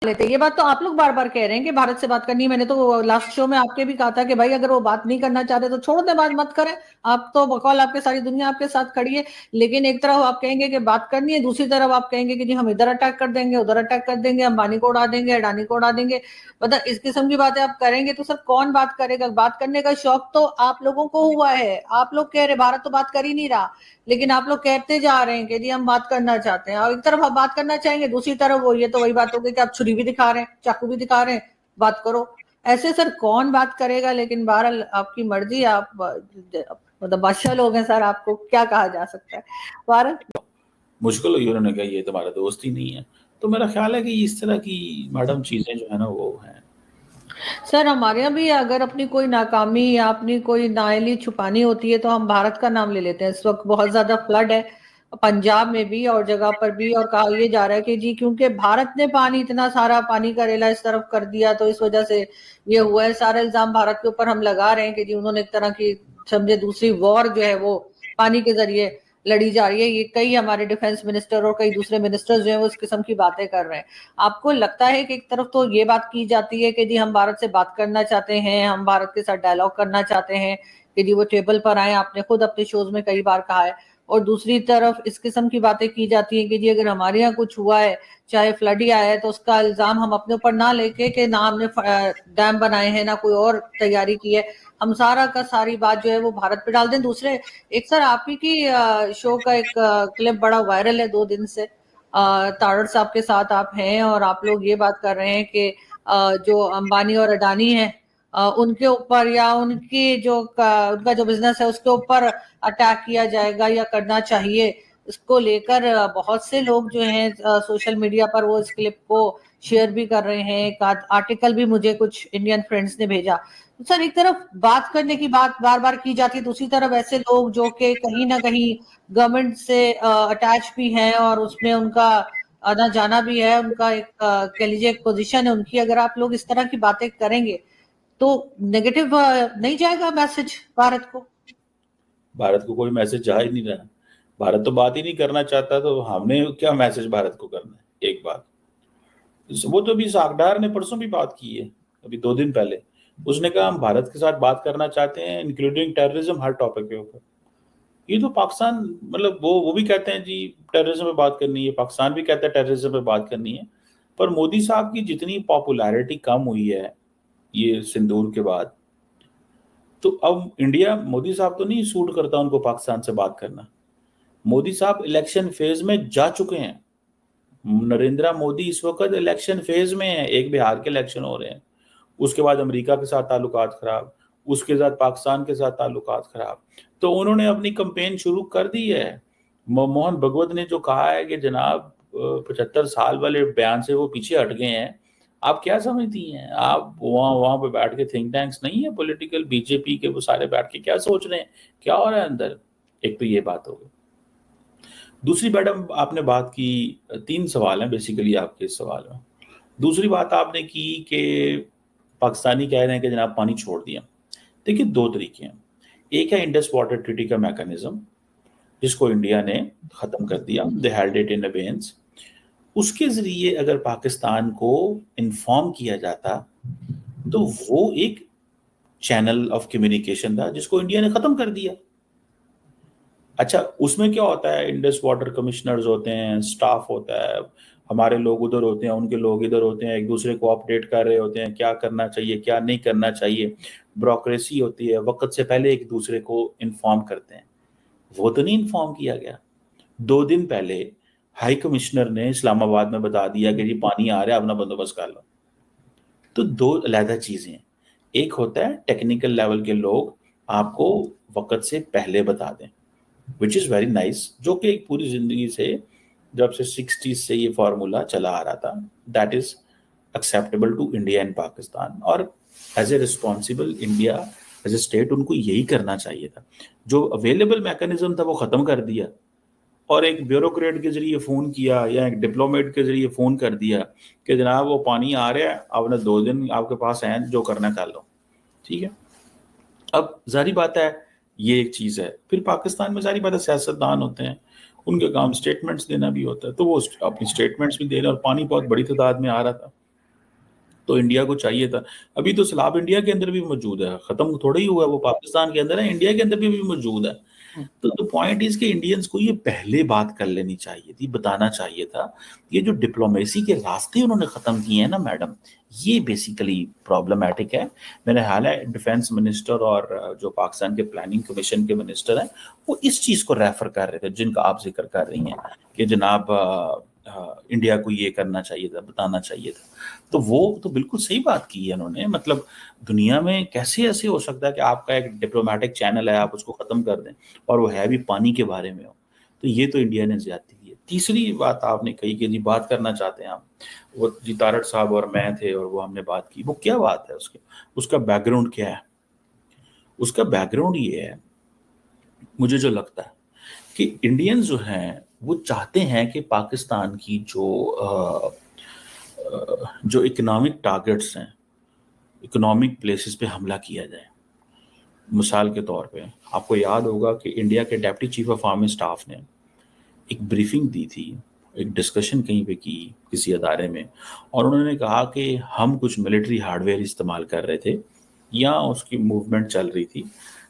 लेते हैं। ये बात तो आप लोग बार बार कह रहे हैं कि भारत से बात करनी है। मैंने तो लास्ट शो में आपके भी कहा था कि भाई अगर वो बात नहीं करना चाहते तो छोड़ दे, बात मत करें। आप तो बकौल आपके सारी दुनिया आपके साथ खड़ी है, लेकिन एक तरफ आप कहेंगे कि बात करनी है, दूसरी तरफ आप कहेंगे कि जी हम इधर अटैक कर देंगे, उधर अटैक कर देंगे, अंबानी को उड़ा देंगे, अडानी को उड़ा देंगे। मतलब इस किस्म की बातें आप करेंगे तो सर कौन बात करेगा? बात करने का शौक तो आप लोगों को हुआ है। आप लोग कह रहे भारत तो बात कर ही नहीं रहा, लेकिन आप लोग कहते जा रहे हैं कि जी हम बात करना चाहते हैं, और एक तरफ आप बात करना चाहेंगे, दूसरी तरफ वो ये तो वही बात होगी कि आप छुरी भी दिखा रहे हैं, चाकू भी दिखा रहे हैं, बात करो। ऐसे सर कौन बात करेगा? लेकिन बहरहाल आपकी मर्जी, आप मतलब बादशाह लोग हैं सर, आपको क्या कहा जा सकता है। बहरहाल मुश्किल हुई, उन्होंने कहा ये तुम्हारा दोस्त ही नहीं है। तो मेरा ख्याल है कि इस तरह की मैडम चीजें जो है ना वो हैं। सर हमारे यहाँ भी अगर अपनी कोई नाकामी या अपनी कोई नाअहली छुपानी होती है तो हम भारत का नाम ले लेते हैं। इस वक्त बहुत ज्यादा फ्लड है पंजाब में भी और जगह पर भी, और कहा यह जा रहा है कि जी क्योंकि भारत ने पानी, इतना सारा पानी का रेला इस तरफ कर दिया तो इस वजह से ये हुआ है। सारा इल्जाम भारत के ऊपर हम लगा रहे हैं कि जी उन्होंने एक तरह की, समझे, दूसरी वॉर जो है वो पानी के जरिए लड़ी जा रही है। ये कई हमारे डिफेंस मिनिस्टर और कई दूसरे मिनिस्टर्स जो है वो इस किस्म की बातें कर रहे हैं। आपको लगता है कि एक तरफ तो ये बात की जाती है कि जी हम भारत से बात करना चाहते हैं, हम भारत के साथ डायलॉग करना चाहते हैं कि जी वो टेबल पर आए, आपने खुद अपने शोज में कई बार कहा है, और दूसरी तरफ इस किस्म की बातें की जाती है कि जी अगर हमारे यहाँ कुछ हुआ है, चाहे फ्लड ही आया है, तो उसका इल्जाम हम अपने ऊपर ना लेके कि ना हमने डैम बनाए हैं, ना कोई और तैयारी की है, हम सारा का सारी बात जो है वो भारत पे डाल दें। दूसरे एक सर आप ही की शो का एक क्लिप बड़ा वायरल है 2 दिन से, तारड़ साहब के साथ आप हैं और आप लोग ये बात कर रहे हैं कि जो अंबानी और अडानी है उनके ऊपर या उनकी जो उनका जो बिजनेस है उसके ऊपर अटैक किया जाएगा या करना चाहिए। इसको लेकर बहुत से लोग जो हैं सोशल मीडिया पर वो इस क्लिप को शेयर भी कर रहे हैं। एक आर्टिकल भी मुझे कुछ इंडियन फ्रेंड्स ने भेजा। तो सर एक तरफ बात करने की बात बार बार की जाती है, दूसरी तरफ ऐसे लोग जो कि कहीं ना कहीं गवर्नमेंट से अटैच भी हैं और उसमें उनका आना जाना भी है, उनका एक कह लीजिए एक पोजीशन है उनकी। अगर आप लोग इस तरह की बातें करेंगे तो नेगेटिव नहीं जाएगा मैसेज भारत को? भारत को कोई मैसेज जा ही नहीं रहा। भारत तो बात ही नहीं करना चाहता, तो हमने क्या मैसेज भारत को करना है? एक बात वो तो अभी सागडार ने परसों भी बात की है, अभी 2 दिन पहले उसने कहा हम भारत के साथ बात करना चाहते हैं इंक्लूडिंग टेररिज्म, हर टॉपिक के ऊपर। ये तो पाकिस्तान, मतलब वो भी कहते हैं जी टेररिज्म पे बात करनी है, पाकिस्तान भी कहता है टेररिज्म पे बात करनी है। पर मोदी साहब की जितनी पॉपुलैरिटी कम हुई है ये सिंदूर के बाद, तो अब इंडिया, मोदी साहब तो नहीं सूट करता उनको पाकिस्तान से बात करना। मोदी साहब इलेक्शन फेज में जा चुके हैं। नरेंद्र मोदी इस वक्त इलेक्शन फेज में है, एक बिहार के इलेक्शन हो रहे हैं, उसके बाद अमेरिका के साथ ताल्लुकात खराब, उसके साथ पाकिस्तान के साथ ताल्लुकात खराब, तो उन्होंने अपनी कैंपेन शुरू कर दी है। मोहन भगवत ने जो कहा है कि जनाब 75 साल वाले बयान से वो पीछे हट गए हैं। आप क्या समझती हैं? आप वहां पे बैठ के थिंक टैंक्स नहीं है पॉलिटिकल, बीजेपी के वो सारे बैठ के क्या सोच रहे हैं, क्या हो रहा है अंदर? एक तो ये बात हो गई। दूसरी मैडम आपने बात की, 3 सवाल हैं बेसिकली आपके इस सवाल में। दूसरी बात आपने की कि पाकिस्तानी कह रहे हैं कि जनाब पानी छोड़ दिया। देखिए 2 तरीके हैं। एक है इंडस वाटर ट्रीटी का मैकेनिज्म जिसको इंडिया ने खत्म कर दिया, दे हेल्ड इट इन अबेयंस। उसके जरिए अगर पाकिस्तान को इन्फॉर्म किया जाता तो वो एक चैनल ऑफ कम्युनिकेशन था जिसको इंडिया ने खत्म कर दिया। अच्छा, उसमें क्या होता है, इंडस वाटर कमिश्नर्स होते हैं, स्टाफ होता है, हमारे लोग उधर होते हैं, उनके लोग इधर होते हैं, एक दूसरे को अपडेट कर रहे होते हैं क्या करना चाहिए क्या नहीं करना चाहिए। ब्यूरोक्रेसी होती है, वक्त से पहले एक दूसरे को इन्फॉर्म करते हैं। वो तो नहीं इन्फॉर्म किया गया। 2 दिन पहले हाई कमिश्नर ने इस्लामाबाद में बता दिया कि जी पानी आ रहा है, अपना बंदोबस्त कर लो। तो 2 अलग चीजें हैं। एक होता है टेक्निकल लेवल के लोग आपको वक्त से पहले बता दें, विच इज वेरी नाइस, जो कि एक पूरी जिंदगी से जब से 60s से ये फॉर्मूला चला आ रहा था, that is acceptable to India and Pakistan. और as a responsible India, as a state, उनको यही करना चाहिए था। जो अवेलेबल मैकेनिज्म था वो खत्म कर दिया और एक ब्यूरोक्रेट के जरिए फोन किया या एक डिप्लोमेट के जरिए फोन कर दिया कि जनाब वो पानी आ रहा है, आपने 2 दिन आपके पास हैं, जो करना कर लो। ठीक है, अब जारी बात है ये एक चीज है। फिर पाकिस्तान में जारी बात है सियासतदान होते हैं, उनके काम स्टेटमेंट्स देना भी होता है, तो वो अपनी स्टेटमेंट्स भी दे रहे हैं और पानी बहुत बड़ी तादाद में आ रहा था। تو انڈیا کو چاہیے تھا. ابھی تو سیلاب انڈیا کے اندر بھی موجود ہے, ختم تھوڑا ہی ہوا ہے, وہ پاکستان کے اندر ہے, انڈیا کے اندر بھی موجود ہے. تو پوائنٹ اس کہ انڈینز کو یہ پہلے بات کر لینی چاہیے تھی, بتانا چاہیے تھا. یہ جو ڈپلومیسی کے راستے انہوں نے ختم کیے ہیں نا میڈم, یہ بیسیکلی پرابلمٹک ہے. میرا خیال ہے ڈیفینس منسٹر اور جو پاکستان کے پلاننگ کمیشن کے منسٹر ہیں وہ اس چیز کو ریفر کر رہے تھے جن کا آپ ذکر کر رہی ہیں کہ جناب انڈیا کو یہ کرنا چاہیے تھا, بتانا چاہیے تھا. تو وہ تو بالکل صحیح بات کی ہے انہوں نے. مطلب دنیا میں کیسے ایسے ہو سکتا ہے کہ آپ کا ایک ڈپلومیٹک چینل ہے, آپ اس کو ختم کر دیں اور وہ ہے بھی پانی کے بارے میں ہو. تو یہ تو انڈیا نے زیادتی کی ہے. تیسری بات آپ نے کہی کہ جی بات کرنا چاہتے ہیں آپ, وہ جی تارڑ صاحب اور میں تھے اور وہ ہم نے بات کی. وہ کیا بات ہے اس کا بیک گراؤنڈ کیا ہے؟ اس کا بیک گراؤنڈ یہ ہے, مجھے جو لگتا ہے کہ انڈینز جو ہیں وہ چاہتے ہیں کہ پاکستان کی جو اکنامک ٹارگٹس ہیں, اکنامک پلیسز پہ حملہ کیا جائے. مثال کے طور پہ آپ کو یاد ہوگا کہ انڈیا کے deputy chief of army staff نے ایک بریفنگ دی تھی, ایک ڈسکشن کہیں پہ کی کسی ادارے میں, اور انہوں نے کہا کہ ہم کچھ ملٹری ہارڈ ویئر استعمال کر رہے تھے یا اس کی موومنٹ چل رہی تھی.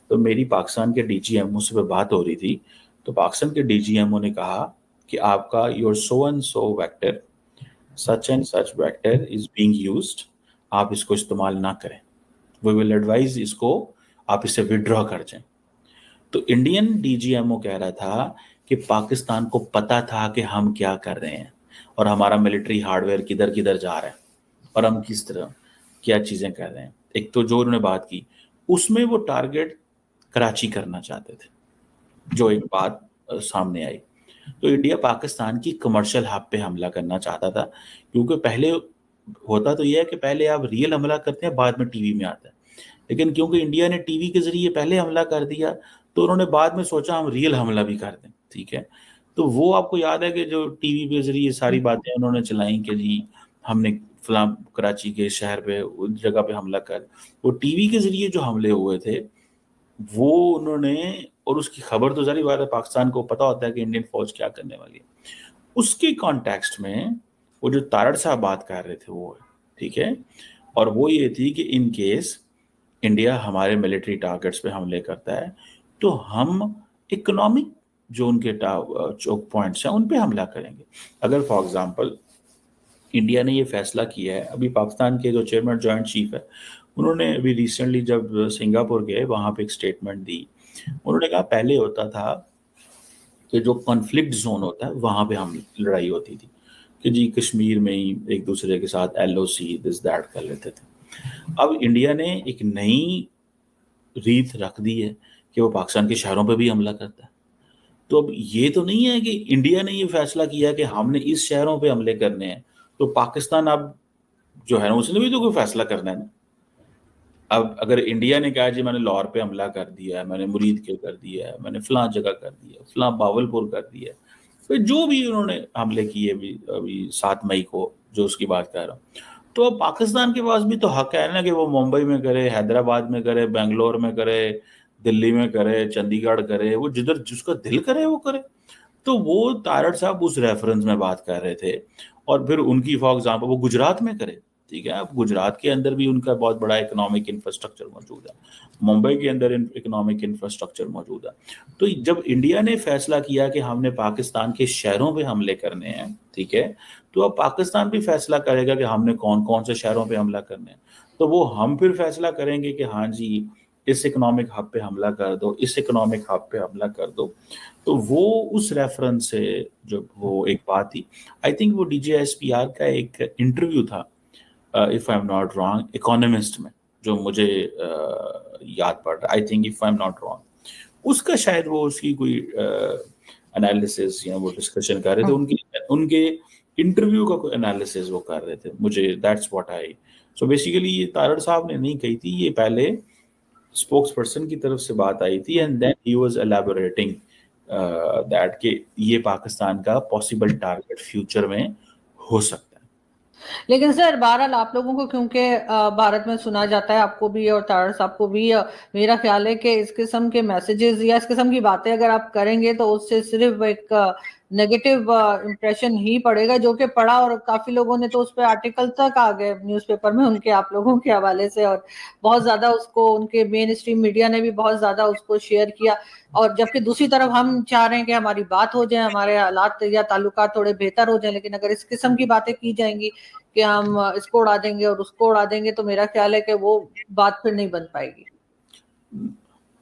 تو میری پاکستان کے ڈی جی ایم او سے بات ہو رہی تھی, تو پاکستان کے ڈی جی ایم او نے کہا کہ آپ کا your so and so vector, such and such vector is being used, آپ اس کو استعمال نہ کریں, وی ول ایڈوائز اس کو آپ اسے وڈرا کر جائیں. تو Indian D G M O کہہ رہا تھا کہ پاکستان کو پتا تھا کہ ہم کیا کر رہے ہیں اور ہمارا ملٹری ہارڈ ویئر کدھر کدھر جا رہا ہے اور ہم کس طرح کیا چیزیں کر رہے ہیں. ایک تو جو انہوں نے بات کی اس میں وہ ٹارگٹ کراچی کرنا چاہتے تھے, جو ایک بات سامنے آئی. تو انڈیا پاکستان کی کمرشل ہب پہ حملہ کرنا چاہتا تھا, کیونکہ پہلے ہوتا تو یہ ہے کہ پہلے آپ ریئل حملہ کرتے ہیں, بعد میں ٹی وی میں آتا ہے. لیکن کیونکہ انڈیا نے ٹی وی کے ذریعے پہلے حملہ کر دیا تو انہوں نے بعد میں سوچا ہم ریئل حملہ بھی کر دیں. ٹھیک ہے, تو وہ آپ کو یاد ہے کہ جو ٹی وی کے ذریعے ساری باتیں انہوں نے چلائیں کہ جی ہم نے فلاں کراچی کے شہر پہ اس جگہ پہ حملہ کر, وہ ٹی وی کے ذریعے جو حملے ہوئے تھے وہ انہوں نے, اور اس کی خبر تو ظاہر بات ہے پاکستان کو پتا ہوتا ہے کہ انڈین فوج کیا کرنے والی ہے. اس کے کانٹیکسٹ میں وہ جو تارڑ صاحب بات کر رہے تھے وہ, ٹھیک ہے, اور وہ یہ تھی کہ ان کیس انڈیا ہمارے ملٹری ٹارگٹس پہ حملے کرتا ہے تو ہم اکنامک جو ان کے چوک پوائنٹس ہیں ان پہ حملہ کریں گے. اگر فار ایگزامپل انڈیا نے یہ فیصلہ کیا ہے, ابھی پاکستان کے جو چیئرمین جوائنٹ چیف ہے انہوں نے ابھی ریسنٹلی جب سنگاپور گئے وہاں پہ ایک اسٹیٹمنٹ دی, انہوں نے کہا پہلے ہوتا تھا کہ جو کانفلکٹ زون ہوتا ہے وہاں پہ ہم لڑائی ہوتی تھی کہ جی کشمیر میں ہی ایک دوسرے کے ساتھ L O C this that کر لیتے تھے. اب انڈیا نے ایک نئی ریت رکھ دی ہے کہ وہ پاکستان کے شہروں پہ بھی حملہ کرتا ہے. تو اب یہ تو نہیں ہے کہ انڈیا نے یہ فیصلہ کیا کہ ہم نے اس شہروں پہ حملے کرنے ہیں تو پاکستان اب جو ہے نا اس نے بھی تو کوئی فیصلہ کرنا ہے نا. اب اگر انڈیا نے کہا جی میں نے لاہور پہ حملہ کر دیا ہے, میں نے مرید کے کر دیا ہے, میں نے فلاں جگہ کر دیا, فلاں باولپور کر دیا, پھر جو بھی انہوں نے حملے کیے ابھی 7 مئی کو جو اس کی بات کر رہا ہوں, تو اب پاکستان کے پاس بھی تو حق ہے نا کہ وہ ممبئی میں کرے, حیدرآباد میں کرے, بنگلور میں کرے, دلی میں کرے, چندی گڑھ کرے, وہ جدھر جس کا دل کرے وہ کرے. تو وہ تارڑ صاحب اس ریفرنس میں بات کر رہے تھے, اور پھر ان کی فار ایگزامپل وہ گجرات میں کرے. ٹھیک ہے, اب گجرات کے اندر بھی ان کا بہت بڑا اکنامک انفراسٹرکچر موجود ہے, ممبئی کے اندر اکنامک انفراسٹرکچر موجود ہے. تو جب انڈیا نے فیصلہ کیا کہ ہم نے پاکستان کے شہروں پہ حملے کرنے ہیں, ٹھیک ہے, تو اب پاکستان بھی فیصلہ کرے گا کہ ہم نے کون کون سے شہروں پہ حملہ کرنے ہیں. تو وہ ہم پھر فیصلہ کریں گے کہ ہاں جی اس اکنامک ہب پہ حملہ کر دو, اس اکنامک ہب پہ حملہ کر دو. تو وہ اس ریفرنس سے جو وہ ایک بات تھی, آئی تھنک وہ D J S P R کا ایک انٹرویو تھا if I'm not wrong economist میں, جو مجھے یاد پڑ رہا, I think if I'm not wrong, اس کا شاید وہ اس کی کوئی انالیسس یا وہ ڈسکشن کر رہے تھے, ان کے انٹرویو کا کوئی انالیسس وہ کر رہے تھے. مجھے that's what I. So basically یہ تارڑ صاحب نے نہیں کہی تھی, یہ پہلے اسپوکس پرسن کی طرف سے بات آئی تھی, and then he was elaborating that کہ یہ پاکستان کا پاسبل ٹارگٹ فیوچر میں ہو سکتا ہے. لیکن سر بہرحال آپ لوگوں کو کیونکہ بھارت میں سنا جاتا ہے, آپ کو بھی اور تارڑ صاحب کو بھی, میرا خیال ہے کہ اس قسم کے میسیجز یا اس قسم کی باتیں اگر آپ کریں گے تو اس سے صرف ایک नेगेटिव इम्प्रेशन ही पड़ेगा, जो कि पड़ा, और काफी लोगों ने तो उस पर आर्टिकल तक आ गए न्यूज़पेपर में उनके, आप लोगों के हवाले से, और बहुत ज्यादा उसको उनके मेन स्ट्रीम मीडिया ने भी बहुत ज्यादा उसको शेयर किया। और जबकि दूसरी तरफ हम चाह रहे हैं कि हमारी बात हो जाए, हमारे हालात या ताल्लुकात थोड़े बेहतर हो जाए, लेकिन अगर इस किस्म की बातें की जाएंगी कि हम इसको उड़ा देंगे और उसको उड़ा देंगे, तो मेरा ख्याल है कि वो बात फिर नहीं बन पाएगी।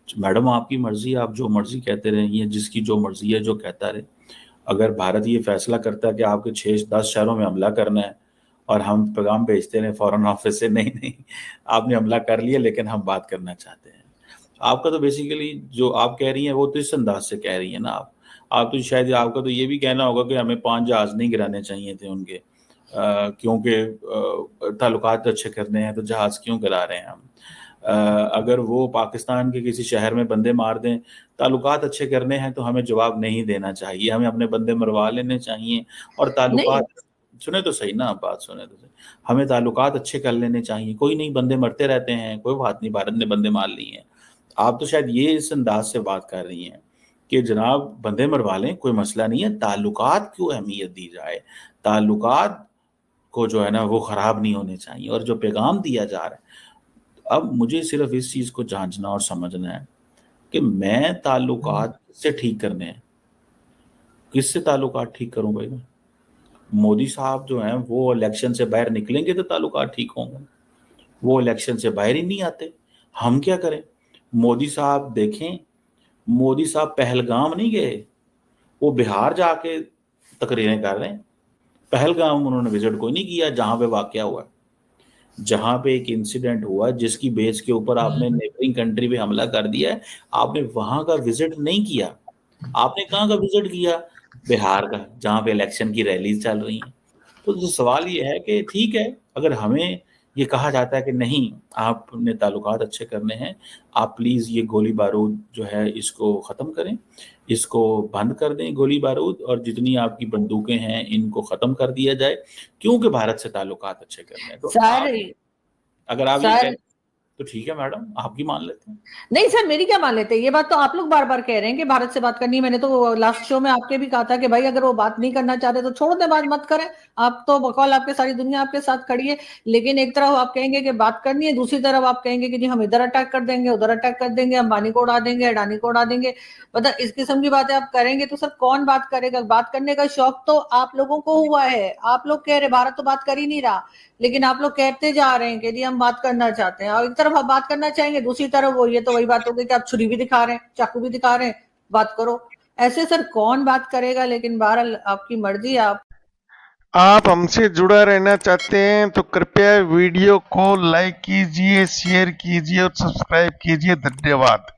मैडम आपकी मर्जी, आप जो मर्जी कहते रहिए, जिसकी जो मर्जी है जो कहता रहे। अगर भारत ये फैसला करता है कि आपके 6-10 शहरों में हमला करना है और हम पैगाम भेजते हैं फॉरेन ऑफिस से, नहीं नहीं आपने हमला कर लिया लेकिन हम बात करना चाहते हैं, आपका तो बेसिकली जो आप कह रही हैं वो तो इस अंदाज से कह रही हैं ना आप तो शायद आपका तो ये भी कहना होगा कि हमें 5 जहाज नहीं गिराने चाहिए थे उनके, क्योंकि ताल्लुकात अच्छे करने हैं तो जहाज क्यों गिरा रहे हैं हम। अगर वो पाकिस्तान के किसी शहर में बंदे मार दें, ताल्लुकात अच्छे करने हैं तो हमें जवाब नहीं देना चाहिए, हमें अपने बंदे मरवा लेने चाहिए। और ताल्लुकात, सुने तो सही ना, आप बात सुने तो सही, हमें ताल्लुकात अच्छे कर लेने चाहिए। कोई नहीं, बंदे मरते रहते हैं, कोई बात नहीं, भारत ने बंदे मार लिए हैं। आप तो शायद ये इस अंदाज से बात कर रही हैं कि जनाब बंदे मरवा लें, कोई मसला नहीं है, ताल्लुकात क्यों अहमियत दी जाए, ताल्लुकात को जो है ना वो खराब नहीं होने चाहिए। और जो पैगाम दिया जा रहा है, अब मुझे सिर्फ इस चीज को जांचना और समझना है कि मैं ताल्लुकात किससे ठीक करने हैं, किससे ताल्लुकात ठीक करूं भाई मैं? मोदी साहब जो हैं वो इलेक्शन से बाहर निकलेंगे तो ताल्लुकात ठीक होंगे, वो इलेक्शन से बाहर ही नहीं आते, हम क्या करें? मोदी साहब देखें, मोदी साहब पहलगाम नहीं गए, वो बिहार जाके तकरीरें कर रहे हैं। पहलगाम उन्होंने विजिट कोई नहीं किया जहां पे वाकया हुआ, जहां पे एक इंसिडेंट हुआ जिसकी बेस के ऊपर आपने नेबरिंग कंट्री पे हमला कर दिया है, आपने वहां का विजिट नहीं किया। आपने कहाँ का विजिट किया? बिहार का, जहां पे इलेक्शन की रैलीज चल रही हैं। तो जो सवाल ये है कि ठीक है, अगर हमें ये कहा जाता है कि नहीं आपने ताल्लुकात अच्छे करने हैं, आप प्लीज ये गोली बारूद जो है इसको खत्म करें, इसको बंद कर दें गोली बारूद, और जितनी आपकी बंदूकें हैं इनको खत्म कर दिया जाए, क्योंकि भारत से ताल्लुकात अच्छे करने हैं। तो सर, अगर आप ये सर तो ठीक है मैडम, आपकी मान लेते हैं। नहीं सर, मेरी क्या मान लेते हैं? ये बात तो आप लोग बार बार कह रहे हैं कि भारत से बात करनी है। मैंने तो लास्ट शो में आपके भी कहा था कि भाई अगर वो बात नहीं करना चाहते तो छोड़ दे, बात मत करें। आप तो बकौल आपके सारी दुनिया आपके साथ खड़ी है, लेकिन एक तरफ आप कहेंगे कि बात करनी है, दूसरी तरफ आप कहेंगे कि जी हम इधर अटैक कर देंगे, उधर अटैक कर देंगे, अंबानी को उड़ा देंगे, अडानी को उड़ा देंगे। मतलब इस किस्म की बातें आप करेंगे तो सर कौन बात करेगा? बात करने का शौक तो आप लोगों को हुआ है, आप लोग कह रहे भारत तो बात कर ही नहीं रहा, लेकिन आप लोग कहते जा रहे हैं कि जी हम बात करना चाहते हैं, और एक तरफ आप बात करना चाहेंगे, दूसरी तरफ वो, ये तो वही बात होगी कि आप छुरी भी दिखा रहे हैं, चाकू भी दिखा रहे हैं, बात करो। ऐसे सर कौन बात करेगा? लेकिन बहरहाल आपकी मर्जी। आप हमसे जुड़ा रहना चाहते हैं तो कृपया वीडियो को लाइक कीजिए, शेयर कीजिए और सब्सक्राइब कीजिए। धन्यवाद।